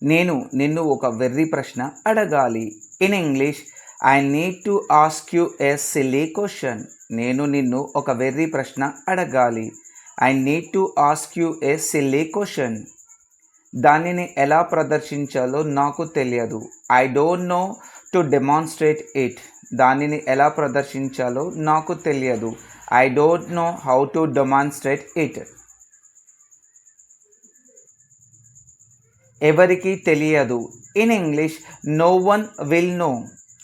నేను నిన్ను ఒక వెర్రి ప్రశ్న అడగాలి. In English, I need to ask you a silly question. నేను నిన్ను ఒక వెర్రి ప్రశ్న అడగాలి. I need to ask you a silly question. దానిని ఎలా ప్రదర్శించాలో నాకు తెలియదు. I don't know to demonstrate it. దానిని ఎలా ప్రదర్శించాలో నాకు తెలియదు. I don't know how to demonstrate it. ఎవరికి తెలియదు. In English, no one will know.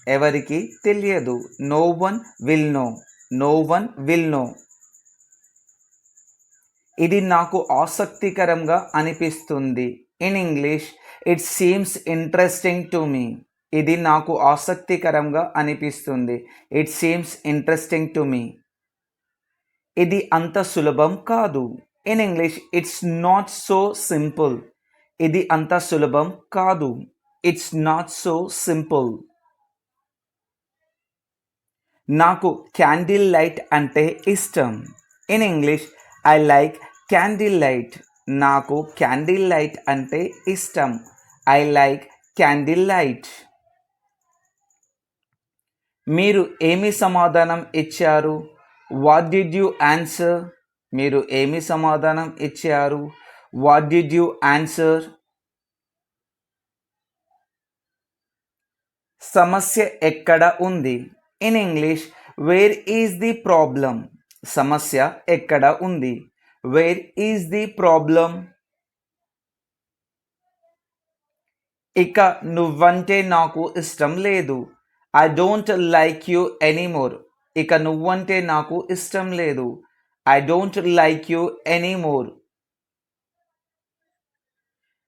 ఎవరికి తెలియదు. No one will know. No one will know. ఇది నాకు ఆసక్తికరంగా అనిపిస్తుంది. In English, it seems interesting to me. ఇది నాకు ఆసక్తికరంగా అనిపిస్తుంది. It seems interesting to me. ఇది అంత సులభం కాదు. In English, it's not so simple. ఇది అంత సులభం కాదు. It's not so simple. నాకు క్యాండిల్ లైట్ అంటే ఇష్టం. In English, I like candle light. నాకు క్యాండిల్ లైట్ అంటే ఇష్టం. I like candle light. మీరు ఏమి సమాధానం ఇచ్చారు? What did you answer? మీరు ఏమి సమాధానం ఇచ్చారు? What did you answer? సమస్య ఎక్కడ ఉంది? In English, where is the problem? సమస్య ఎక్కడ ఉంది? Where is the problem? ఇక నువ్వంటే నాకు ఇష్టం లేదు. I don't like you anymore. ఇక నువ్వంటే నాకు ఇష్టం లేదు. I don't like you anymore.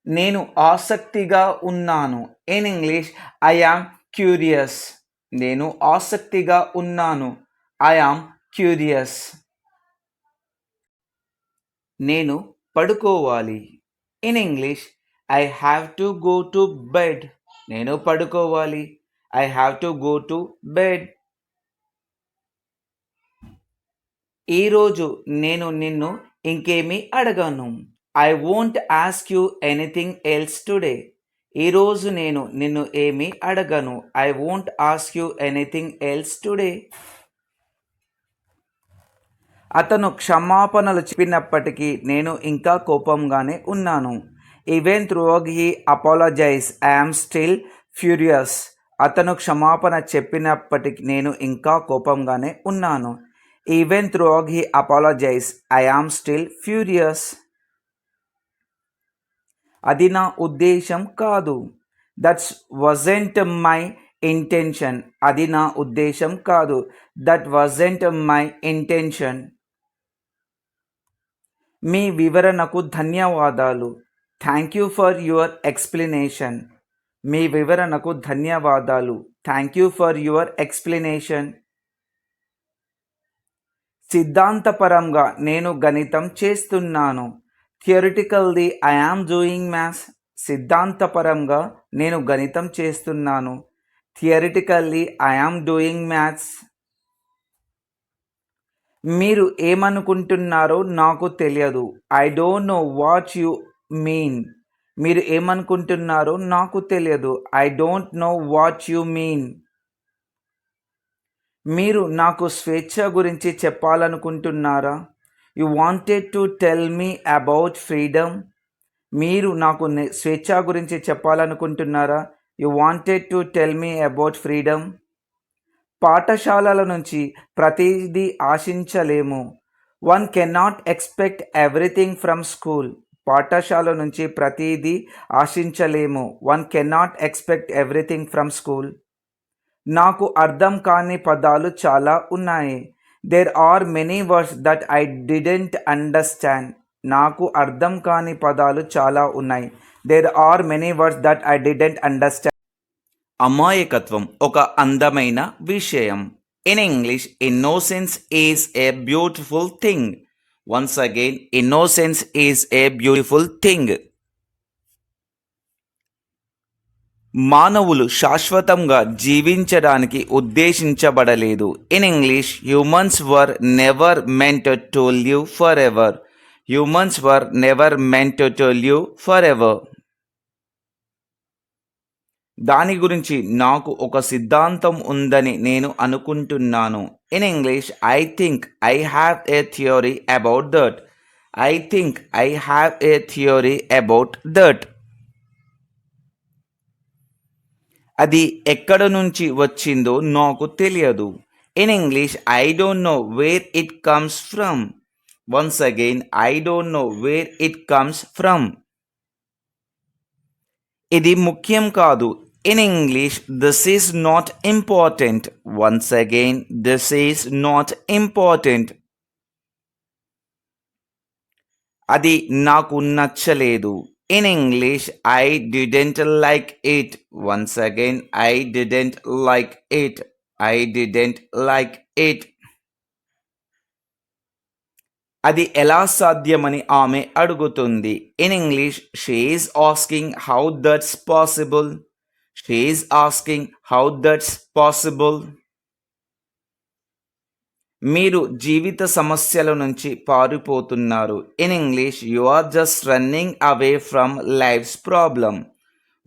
నేను ఆసక్తిగా ఉన్నాను. In English, I yam curious. నేను ఆసక్తిగా ఉన్నాను. I am curious. నేను పడుకోవాలి. In English, I have to go to bed. నేను పడుకోవాలి. I have to go to bed. ఈరోజు నేను నిన్ను ఇంకేమీ అడగను. I won't ask you anything else today. ఈరోజు నేను నిన్ను ఏమీ అడగను. I won't ask you anything else today. అతను క్షమాపణలు చెప్పినప్పటికీ నేను ఇంకా కోపంగానే ఉన్నాను. Even through he apologize, I'm still furious. అతను క్షమాపణ చెప్పినప్పటికీ నేను ఇంకా కోపంగానే ఉన్నాను. Even through he apologize, I am still furious. అది నా ఉద్దేశం కాదు. That's wasn't my intention. అది నా ఉద్దేశం కాదు. That wasn't my intention. మీ వివరణకు ధన్యవాదాలు. Thank you for your explanation. మీ వివరణకు ధన్యవాదాలు. Thank you for your explanation. సిద్ధాంతపరంగా నేను గణితం చేస్తున్నాను. Theoretically I am doing maths. సిద్ధాంతపరంగా నేను గణితం చేస్తున్నాను. Theoretically I am doing maths. మీరు ఏమనుకుంటున్నారో నాకు తెలియదు. I don't know what you mean. మీరు ఏమనుకుంటున్నారో నాకు తెలియదు. I don't know what you mean. మీరు నాకు స్వేచ్ఛ గురించి చెప్పాలనుకుంటున్నారా? You wanted to tell me about freedom. మీరు నాకు స్వేచ్ఛ గురించి చెప్పాలనుకుంటున్నారా? You wanted to tell me about freedom. పాఠశాలల నుంచి ప్రతిదీ ఆశించలేము. One cannot expect everything from school. పాఠశాల నుంచి ప్రతిదీ ఆశించలేము. One cannot expect everything from school. నాకు అర్థం కాని పదాలు చాలా ఉన్నాయి. There are many words that I didn't understand. నాకు అర్థం కాని పదాలు చాలా ఉన్నాయి. There are many words that I didn't understand. అమాయకత్వం ఒక అందమైన విషయం. In English, innocence is a beautiful thing. Once again, innocence is a beautiful thing. మానవులు శాశ్వతంగా జీవించడానికి ఉద్దేశించబడలేదు. In English, humans were never meant to live forever. Humans were never meant to live forever. దాని గురించి నాకు ఒక సిద్ధాంతం ఉందని నేను అనుకుంటున్నాను. In English I think I have a theory about that. I think I have a theory about that. అది ఎక్కడ నుంచి వచ్చిందో నాకు తెలియదు. In English I don't know where it comes from. Once again I don't know where it comes from. ఇది ముఖ్యం కాదు. In English this is not important. Once again this is not important. అది నాకు నచ్చలేదు. In English I didn't like it. Once again I didn't like it. I didn't like it. అది ఎలా సాధ్యమని ఆమె అడుగుతుంది. In English she is asking how that's possible. She is asking how that's possible. మీరు జీవిత సమస్యల నుంచి పారిపోతున్నారు. In English you are just running away from life's problem.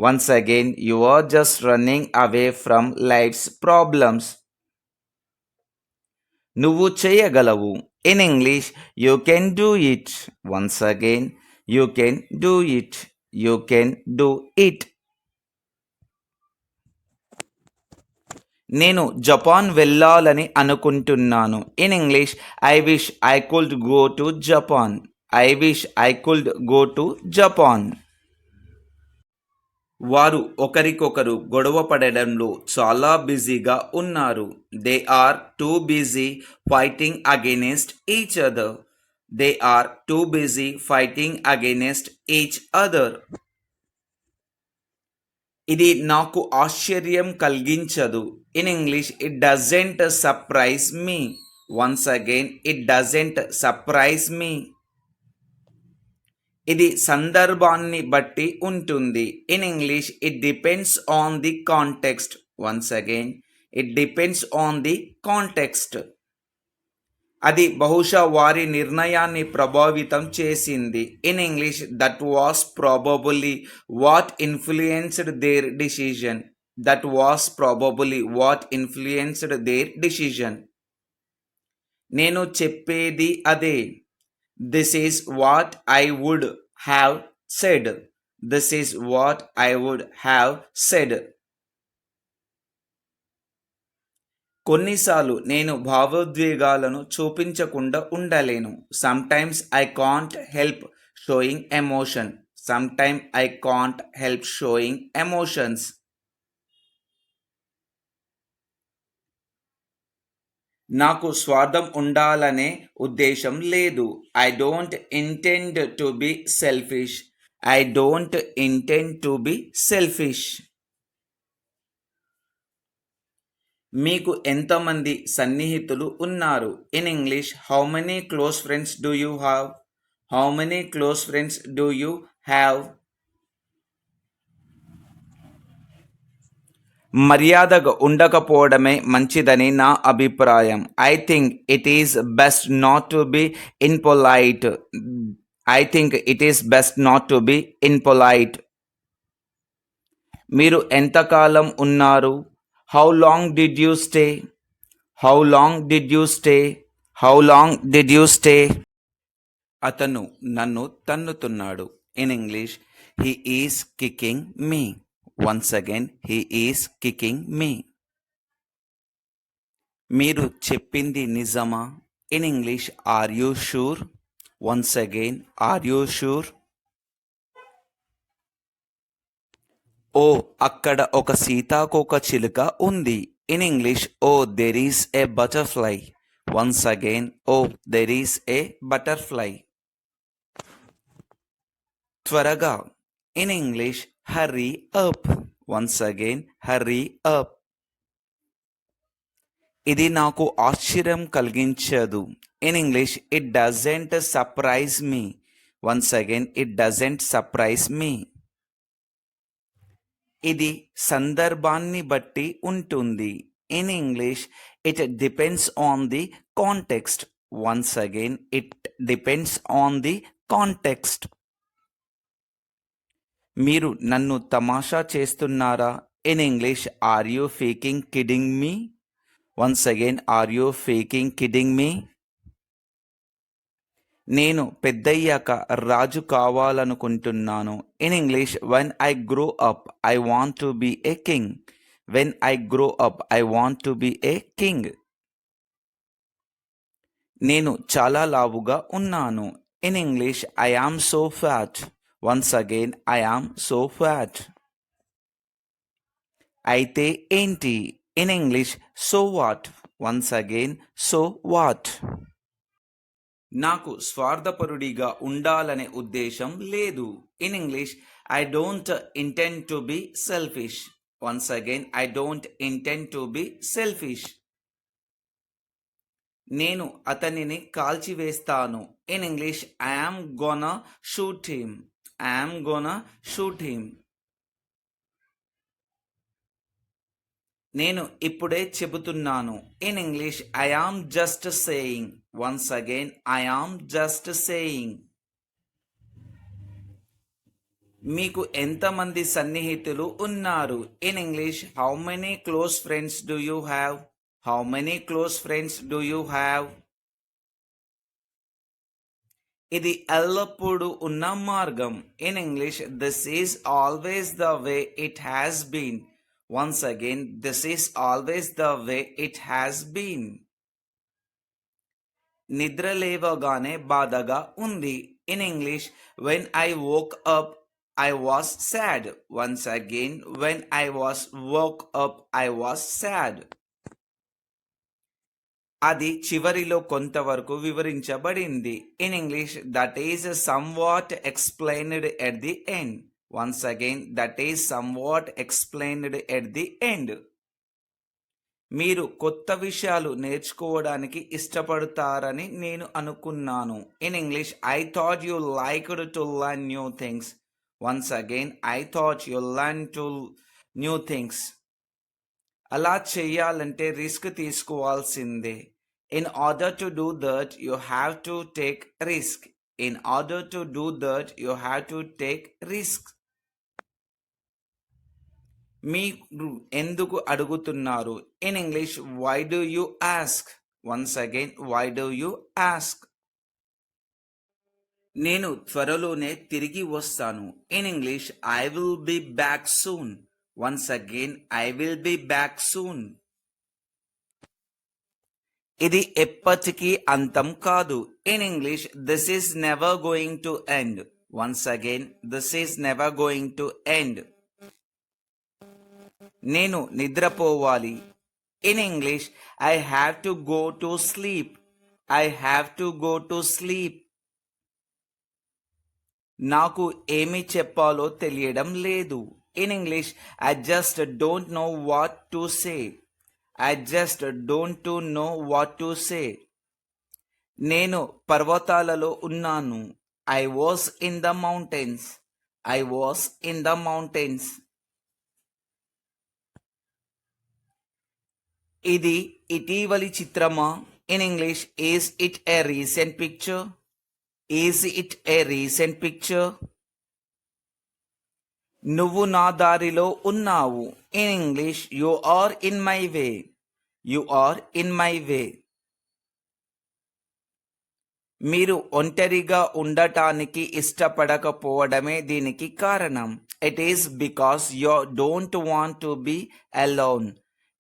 Once again you are just running away from life's problems. నువ్వు చేయగలవు. In English you can do it. Once again you can do it. You can do it. నేను Japan వెళ్ళాలని అనుకుంటున్నాను. In English I wish I could go to Japan. I wish I could go to Japan. వారు ఒకరికొకరు గొడవ పడడంలో చాలా బిజీగా ఉన్నారు. They are too busy fighting against each other. They are too busy fighting against each other. ఇది నాకు ఆశ్చర్యం కలిగించదు. In English it doesn't surprise me. Once again it doesn't surprise me. ఇది సందర్భాన్ని బట్టి ఉంటుంది. In English it depends on the context. Once again it depends on the context. అది బహుశా వారి నిర్ణయాన్ని ప్రభావితం చేసింది. In English that was probably what influenced their decision. That was probably what influenced their decision. నేను చెప్పేది అదే. This is what I would have said. This is what I would have said. కొన్నిసార్లు నేను భావోద్వేగాలను చూపించకుండా ఉండలేను. Sometimes I can't help sowing emotion. Sometime I can't help sowing emotions. నాకు స్వార్థం ఉండాలనే ఉద్దేశం లేదు. I don't intend to be selfish. I don't intend to be selfish. మీకు ఎంతమంది సన్నిహితులు ఉన్నారు? In English how many close friends do you have. How many close friends do you have. మర్యాదగా ఉండకపోవడమే మంచిదని నా అభిప్రాయం. I think it is best not to be impolite. I think it is best not to be impolite. మీరు ఎంతకాలం ఉన్నారు? How long did you stay. How long did you stay. How long did you stay. అతను నన్ను తన్నుతున్నాడు. In English he is kicking me. Once again he is kicking me. మీరు చెప్పింది నిజమా? In English are you sure. Once again are you sure. ఓ అక్కడ ఒక సీతాకోక చిలుక ఉంది. In English oh there is a butterfly. Once again oh there is a butterfly. త్వరగా. In English hurry up. Once again hurry up. ఇది నాకు ఆశ్చర్యం కలిగించదు. In English it doesn't surprise me. Once again it doesn't surprise me. ఇది సందర్భాన్ని బట్టి ఉంటుంది. In English it depends on the context. Once again it depends on the context. మీరు నన్ను తమాషా చేస్తున్నారా? In English, are you faking kidding me? Once again, are you faking kidding me? నేను పెద్దయ్యాక రాజు కావాలనుకుంటున్నాను. In English, when I grow up I want to be a king. When I grow up I want to be a king. నేను చాలా లావుగా ఉన్నాను. In English, I am so fat. Once again, I am so fat. అయితే ఏంటి? In English, so what. Once again, so what. నాకు స్వార్థపరుడిగా ఉండాలనే ఉద్దేశం లేదు. In English, I don't intend to be selfish. Once again, I don't intend to be selfish. నేను అతనిని కాల్చివేస్తాను. In English, I am gonna shoot him. I am gonna shoot him. నేను ఇప్పుడే చెబుతున్నాను. In English, I am just saying. Once again, I am just saying. మీకు ఎంతమంది సన్నిహితులు ఉన్నారు? In English, how many close friends do you have? How many close friends do you have? ఇది ఎల్లప్పుడూ ఉన్న మార్గం. In English, this is always the way it has been. Once again, this is always the way it has been. నిద్ర లేవగానే బాధగా ఉంది. In English, when I woke up, I was sad. Once again, when I was woke up, I was sad. అది చివరిలో కొంతవరకు వివరించబడింది. In English, that is somewhat explained at the end. Once again, that is somewhat explained at the end. మీరు కొత్త విషయాలు నేర్చుకోవడానికి ఇష్టపడతారని నేను అనుకున్నాను. In English, I thought you liked to learn new things. Once again, I thought you learn to new things. అలా చేయాలంటే risk తీసుకోవాల్సిందే. In order to do that you have to take risk. In order to do that you have to take risk. మీరు ఎందుకు అడుగుతున్నారు? In English, why do you ask? Once again, why do you ask. నేను త్వరలోనే తిరిగి వస్తాను. In English, I will be back soon. Once again, I will be back soon. ఇది ఎప్పటికీ అంతం కాదు. In English, this is never going to end. Once again, this is never going to end. నేను నిద్రపోవాలి. In English, I have to go to sleep. I have to go to sleep. నాకు ఏమి చెప్పాలో తెలియడం లేదు. In English, I just don't know what to say. I just don't know what to say. నేను పర్వతాలలో ఉన్నాను. I was in the mountains. I was in the mountains. ఇది ఇటీవలి చిత్రమా? In English, is it a recent picture? Is it a recent picture? నువ్వు నా దారిలో ఉన్నావు. In English, you are in my way. You are in my way. మీరు ఒంటరిగా ఉండటానికి ఇష్టపడకపోవడమే దీనికి కారణం. It is because you don't want to be alone.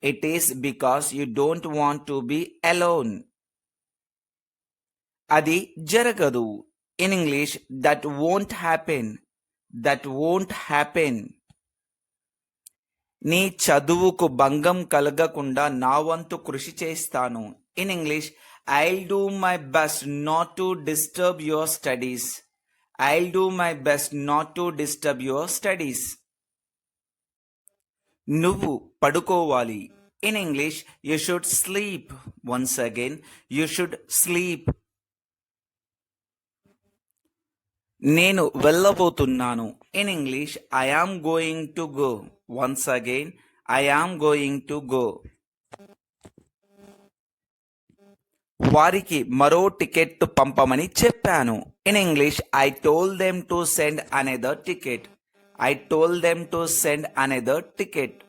It is because you don't want to be alone. అది జరగదు. In English, that won't happen. That won't happen. నీ చదువుకు భంగం కలగకుండా నా వంతు కృషి చేస్తాను. In English, I'll do my best not to disturb your studies. I'll do my best not to disturb your studies. నువ్వు పడుకోవాలి. In English, you should sleep. Once again, you should sleep. నేను వెళ్ళబోతున్నాను. In English, I am going to go. Once again, I am going to go. వారికి మరో ticket పంపమని చెప్పాను. In English, I told them to send another ticket. I told them to send another ticket.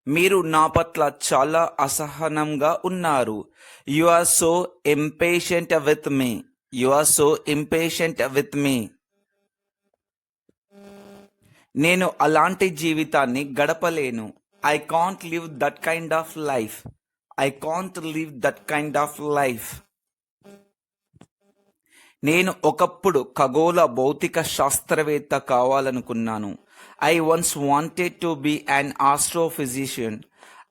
మీరు నా పట్ల చాలా అసహనంగా ఉన్నారు. You are so impatient with me. You are so impatient with me. నేను అలాంటి జీవితాన్ని గడపలేను. I can't live that kind of life. I can't live that kind of life. నేను ఒకప్పుడు ఖగోళ భౌతిక శాస్త్రవేత్త కావాలనుకున్నాను. I once wanted to be an astrophysicist.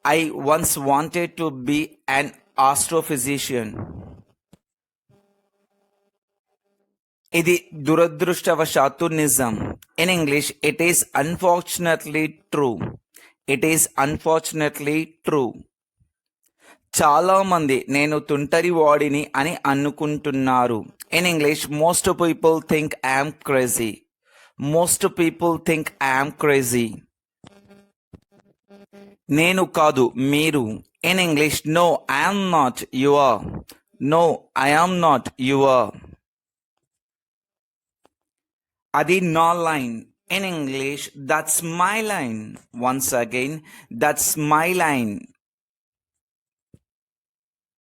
I once wanted to be an astrophysicist. ఇది దురదృష్టవశాత్తు నిజం. In English it is unfortunately true. It is unfortunately true. చాలా మంది నేను తుంటరి వాడిని అని అనుకుంటున్నారు. In English most people think I'm crazy. Most people think I'm crazy. నేను కాదు, మీరు. In English no I'm not, you are. No I'm not, you are. అది నా line. In English that's my line. Once again, that's my line.